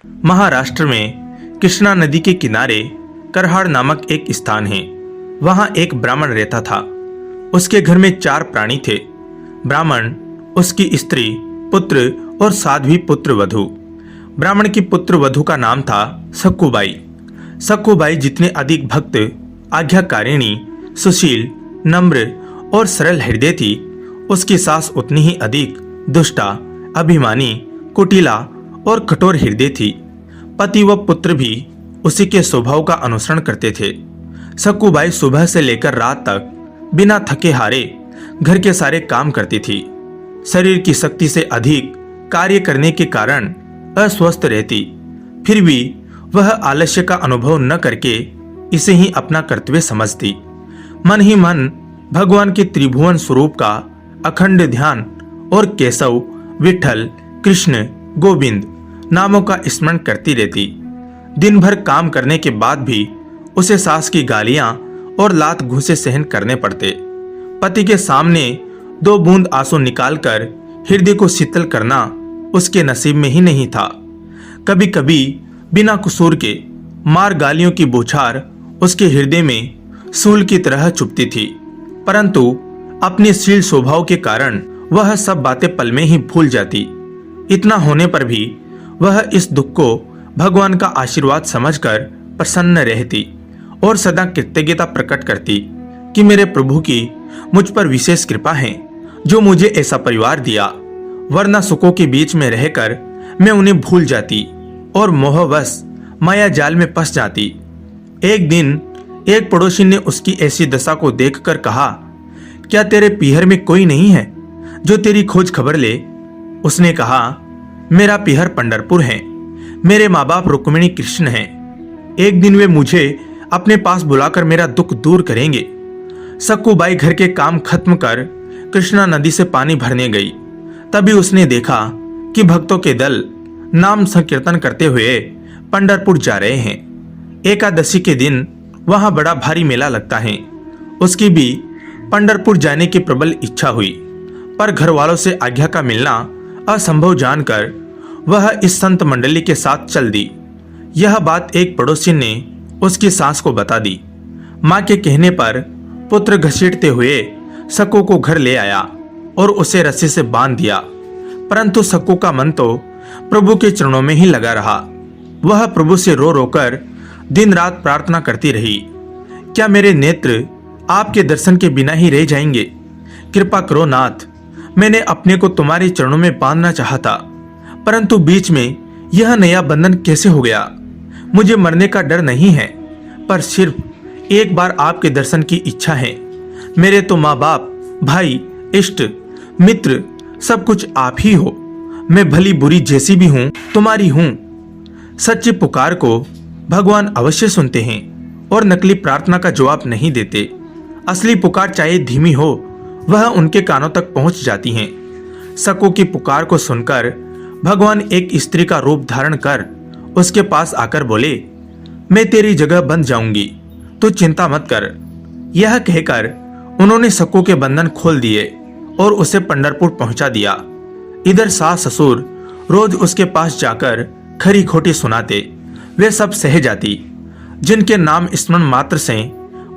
महाराष्ट्र में कृष्णा नदी के किनारे करहाड़ नामक एक स्थान है। वहां एक ब्राह्मण रहता था। उसके घर में 4 प्राणी थे। ब्राह्मण, उसकी स्त्री, पुत्र और साध्वी पुत्र वधू। ब्राह्मण की पुत्र वधू का नाम था सक्कुबाई। सक्कुबाई जितने अधिक भक्त, आज्ञाकारिणी, सुशील, नम्र और सरल हृदय थी, उसकी सास उतनी ही अधिक दुष्टा, अभिमानी, कुटिला और कठोर हृदय थी। पति व पुत्र भी उसी के स्वभाव का अनुसरण करते थे। सक्कुबाई सुबह से लेकर रात तक बिना थके हारे घर के सारे काम करती थी। शरीर की शक्ति से अधिक कार्य करने के कारण अस्वस्थ रहती, फिर भी वह आलस्य का अनुभव न करके इसे ही अपना कर्तव्य समझती। मन ही मन भगवान के त्रिभुवन स्वरूप का अखंड ध्यान और केशव, विठल, कृष्ण, गोविंद नामों का स्मरण करती रहती। दिन भर काम करने के बाद भी उसे सास की गालियां और लात घूंसे सहन करने पड़ते। पति के सामने 2 बूंद आंसू निकालकर हृदय को शीतल करना उसके नसीब में ही नहीं था। कभी कभी बिना कसूर के मार गालियों की बौछार उसके हृदय में सूल की तरह चुभती थी, परंतु अपने शील स्वभाव के कारण वह सब बातें पल में ही भूल जाती। इतना होने पर भी वह इस दुख को भगवान का आशीर्वाद समझकर प्रसन्न रहती और सदा कृतज्ञता प्रकट करती कि मेरे प्रभु की मुझ पर विशेष कृपा है जो मुझे ऐसा परिवार दिया, वरना सुखों के बीच में रहकर मैं उन्हें भूल जाती और मोहवश माया जाल में फंस जाती। एक दिन एक पड़ोसी ने उसकी ऐसी दशा को देखकर कहा, क्या तेरे पीहर में कोई नहीं है जो तेरी खोज खबर ले? उसने कहा, मेरा पीहर पंढरपुर है, मेरे माँ बाप रुक्मिणी कृष्ण हैं। एक दिन वे मुझे अपने पास बुलाकर मेरा दुख दूर करेंगे। सक्कुबाई घर के काम खत्म कर कृष्णा नदी से पानी भरने गई। तभी उसने देखा कि भक्तों के दल नाम संकीर्तन करते हुए पंढरपुर जा रहे हैं। एकादशी के दिन वहां बड़ा भारी मेला लगता है। उसकी भी पंढरपुर जाने की प्रबल इच्छा हुई, पर घर वालों से आज्ञा का मिलना असंभव जानकर वह इस संत मंडली के साथ चल दी। यह बात एक पड़ोसी ने उसकी सास को बता दी। माँ के कहने पर पुत्र घसीटते हुए सक्कू को घर ले आया और उसे रस्सी से बांध दिया, परंतु सक्कू का मन तो प्रभु के चरणों में ही लगा रहा। वह प्रभु से रो रोकर दिन रात प्रार्थना करती रही, क्या मेरे नेत्र आपके दर्शन के बिना ही रह जाएंगे? कृपा करो नाथ, मैंने अपने को तुम्हारे चरणों में बांधना चाहा, परंतु बीच में यह नया बंधन कैसे हो गया? मुझे मरने का डर नहीं है, पर सिर्फ एक बार आपके दर्शन की इच्छा है। मेरे तो माँ बाप, भाई, इष्ट, मित्र सब कुछ आप ही हो। मैं भली बुरी जैसी भी हूँ तुम्हारी हूँ। सच्ची पुकार को भगवान अवश्य सुनते हैं और नकली प्रार्थना का जवाब नहीं देते। असली पुकार चाहे धीमी हो, वह उनके कानों तक पहुंच जाती है। सक्कू की पुकार को सुनकर भगवान एक स्त्री का रूप धारण कर उसके पास आकर बोले, मैं तेरी जगह बंध जाऊंगी, तू चिंता मत कर। यह कहकर उन्होंने सक्कू के बंधन खोल दिए और उसे पंढरपुर पहुंचा दिया। इधर सास ससुर रोज उसके पास जाकर खरी खोटी सुनाते। वे सब सह जाती। जिनके नाम स्मरण मात्र से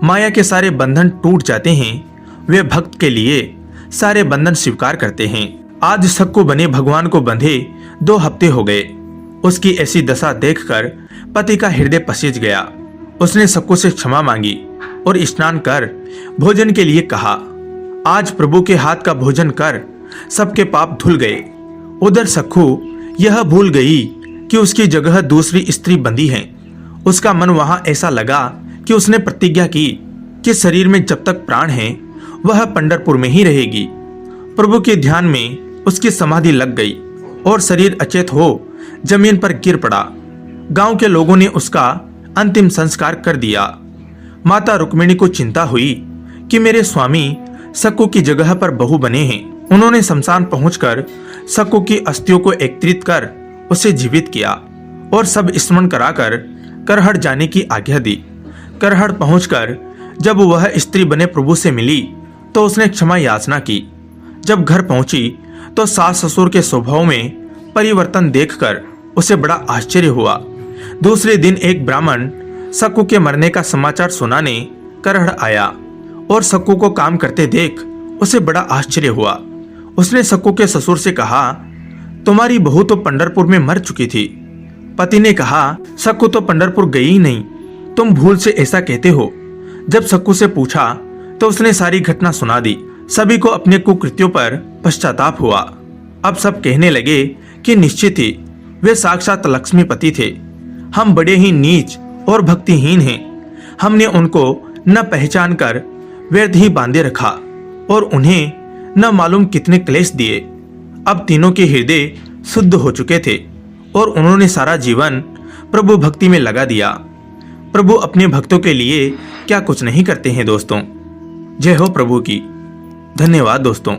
माया के सारे बंधन टूट जाते हैं, वे भक्त के लिए सारे बंधन स्वीकार करते हैं। आज सक्कू बने भगवान को बंधे 2 हफ्ते हो गए। उसकी ऐसी दशा देखकर पति का हृदय पसीज गया। उसने सक्कू से क्षमा मांगी और स्नान कर भोजन के लिए कहा। आज प्रभु के हाथ का भोजन कर सबके पाप धुल गए। उधर सक्कू यह भूल गई कि उसकी जगह दूसरी स्त्री बंधी है। उसका मन वहां ऐसा लगा कि उसने प्रतिज्ञा की कि शरीर में जब तक प्राण है वह पंढरपुर में ही रहेगी। प्रभु के ध्यान में उसकी समाधि लग गई और शरीर अचेत हो जमीन पर गिर पड़ा। गांव के लोगों ने उसका अंतिम संस्कार कर दिया। माता रुक्मिणी को चिंता हुई कि मेरे स्वामी सक्कू की जगह पर बहू बने हैं। उन्होंने शमशान पहुंचकर सक्कू की अस्थियों को एकत्रित कर उसे जीवित किया और सब स्मरण कराकर करहड़ जाने की आज्ञा दी। करहड़ पहुंचकर जब वह स्त्री बने प्रभु से मिली तो उसने क्षमा याचना की। जब घर पहुंची तो सास ससुर के स्वभाव में परिवर्तन देखकर उसे बड़ा आश्चर्य हुआ। दूसरे दिन एक ब्राह्मण सक्कू के मरने का समाचार सुनाने करहड़ आया और सक्कू को काम करते देख उसे बड़ा आश्चर्य हुआ। उसने सक्कू के ससुर से कहा, तुम्हारी बहू तो पंढरपुर में मर चुकी थी। पति ने कहा, सक्कू तो पंढरपुर गई ही नहीं, तुम भूल से ऐसा कहते हो। जब सक्कू से पूछा तो उसने सारी घटना सुना दी। सभी को अपने कुकृत्यों पर पश्चाताप हुआ। अब सब कहने लगे कि निश्चित ही वे साक्षात लक्ष्मीपति थे। हम बड़े ही नीच और भक्तिहीन हैं। हमने उनको न पहचान कर व्यर्थ ही बांधे रखा और उन्हें न मालूम कितने क्लेश दिए। अब तीनों के हृदय शुद्ध हो चुके थे और उन्होंने सारा जीवन प्रभु भक्ति में लगा दिया। प्रभु अपने भक्तों के लिए क्या कुछ नहीं करते हैं दोस्तों। जय हो प्रभु की। धन्यवाद दोस्तों।